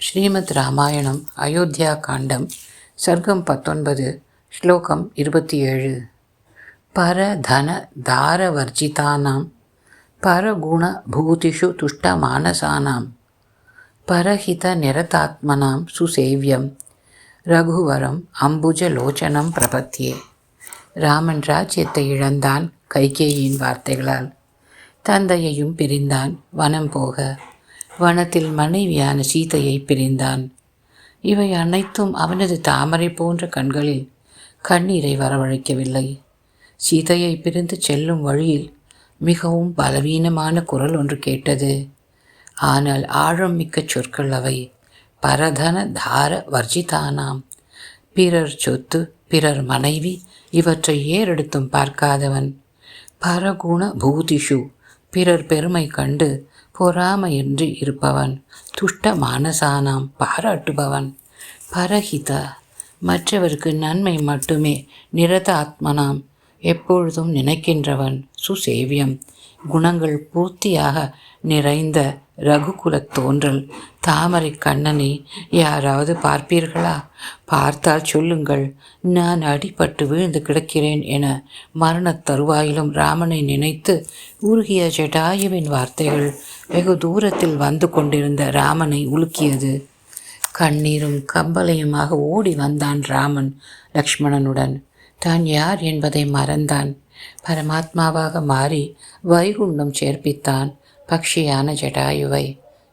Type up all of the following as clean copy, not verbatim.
ஸ்ரீமத் ராமாயணம் அயோத்தியா காண்டம் சர்க்கம் 19 ஸ்லோகம் 27. பரதன தாரவர்ஜிதானாம் பரகுண பூதிஷு துஷ்டமானசானாம் பரஹித நிரதாத்மனாம் சுசேவியம் ரகுவரம் அம்புஜலோச்சனம் பிரபத்தியே. ராமன் ராஜ்யத்தை இழந்தான் கைகேயின் வார்த்தைகளால். தந்தையையும் பிரிந்தான் வனம் போக. வனத்தில் மனைவியான சீதையை பிரிந்தான். இவை அனைத்தும் அவனது தாமரை போன்ற கண்களில் கண்ணீரை வரவழைக்கவில்லை. சீதையை பிரிந்து செல்லும் வழியில் மிகவும் பலவீனமான குரல் ஒன்று கேட்டது. ஆனால் ஆழம் மிக்க சொற்கள் அவை. பரதன தார வர்ஜிதானாம். பிறர் சொத்து, பிறர் மனைவி இவற்றை ஏறெடுத்தும் பார்க்காதவன். பரகுண பூதிஷு பிறர் பெருமை கண்டு பொறாமையின்றி இருப்பவன். துஷ்ட மானசானாம் பாராட்டுபவன். பரஹித மற்றவருக்கு நன்மை மட்டுமே. நிரத ஆத்மனாம் எப்பொழுதும் நினைக்கின்றவன். சுசேவியம் குணங்கள் பூர்த்தியாக நிறைந்த ரகுகுலத் தோன்றல் தாமரை கண்ணனை யாராவது பார்ப்பீர்களா? பார்த்தால் சொல்லுங்கள், நான் அடிபட்டு வீழ்ந்து கிடக்கிறேன் என மரணத் தருவாயிலும் ராமனை நினைத்து உருகிய ஜடாயுவின் வார்த்தைகள் வெகு தூரத்தில் வந்து கொண்டிருந்த ராமனை உலுக்கியது. கண்ணீரும் கம்பலையுமாக ஓடி வந்தான் ராமன் லக்ஷ்மணனுடன். தான் யார் என்பதை மறந்தான். பரமாத்மாவாக மாறி வைகுண்டம் சேர்ப்பித்தான் பக்ஷியான ஜடாயுவை.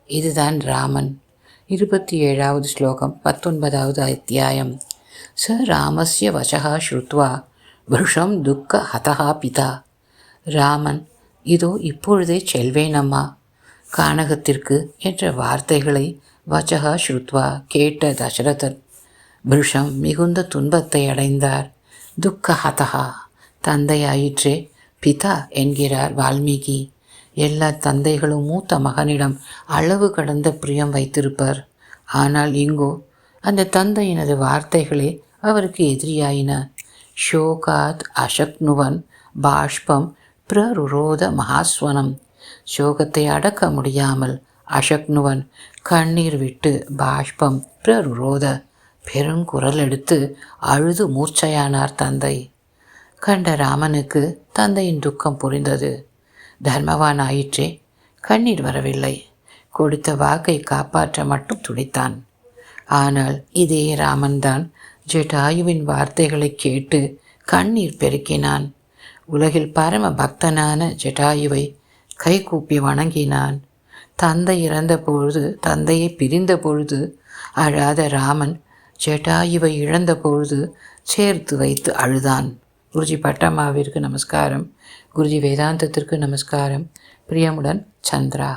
இதுதான் ராமன். 27வது ஸ்லோகம் 19வது அத்தியாயம். ச ராமஸ்ய வசகா ஸ்ருத்வா விருஷம் துக்க ஹதஹா பிதா. ராமன், இதோ இப்பொழுதே செல்வேன் அம்மா, கானகத்திற்கு என்ற வார்த்தைகளை வசகா ஸ்ருத்வா கேட்ட தசரதன் விருஷம் மிகுந்த துன்பத்தை அடைந்தார். துக்க ஹதஹா தந்தையாயிற்றே, பிதா என்கிறார் வால்மீகி. எல்லா தந்தைகளும் மூத்த மகனிடம் அளவு கடந்த பிரியம் வைத்திருப்பர். ஆனால் இங்கோ அந்த தந்தையினது வார்த்தைகளே அவருக்கு எதிரியாயின. ஷோகாத் அசக்னுவன் பாஷ்பம் பிரருரோத மகாஸ்வனம். சோகத்தை அடக்க முடியாமல் அசக்னுவன் கண்ணீர் விட்டு பாஷ்பம் பிரருரோத பெருங்குரல் எடுத்து அழுது மூர்ச்சையானார் தந்தை. கண்ட ராமனுக்கு தந்தையின் துக்கம் புரிந்தது. தர்மவான் ஆயிற்றே, கண்ணீர் வரவில்லை. கொடுத்த வாக்கை காப்பாற்ற மட்டும் துடித்தான். ஆனால் இதே ராமன்தான் ஜடாயுவின் வார்த்தைகளை கேட்டு கண்ணீர் பெருக்கினான். உலகில் பரம பக்தனான ஜடாயுவை கைகூப்பி வணங்கினான். தந்தை இறந்த பொழுது, தந்தையை பிரிந்த பொழுது அழாத ராமன் ஜடாயுவை இழந்த பொழுது சேர்த்து வைத்து அழுதான். குருஜி பட்டம்மாவிற்கு நமஸ்காரம். குருஜி வேதாந்தத்திற்கு நமஸ்காரம். பிரியமுடன் சந்திரா.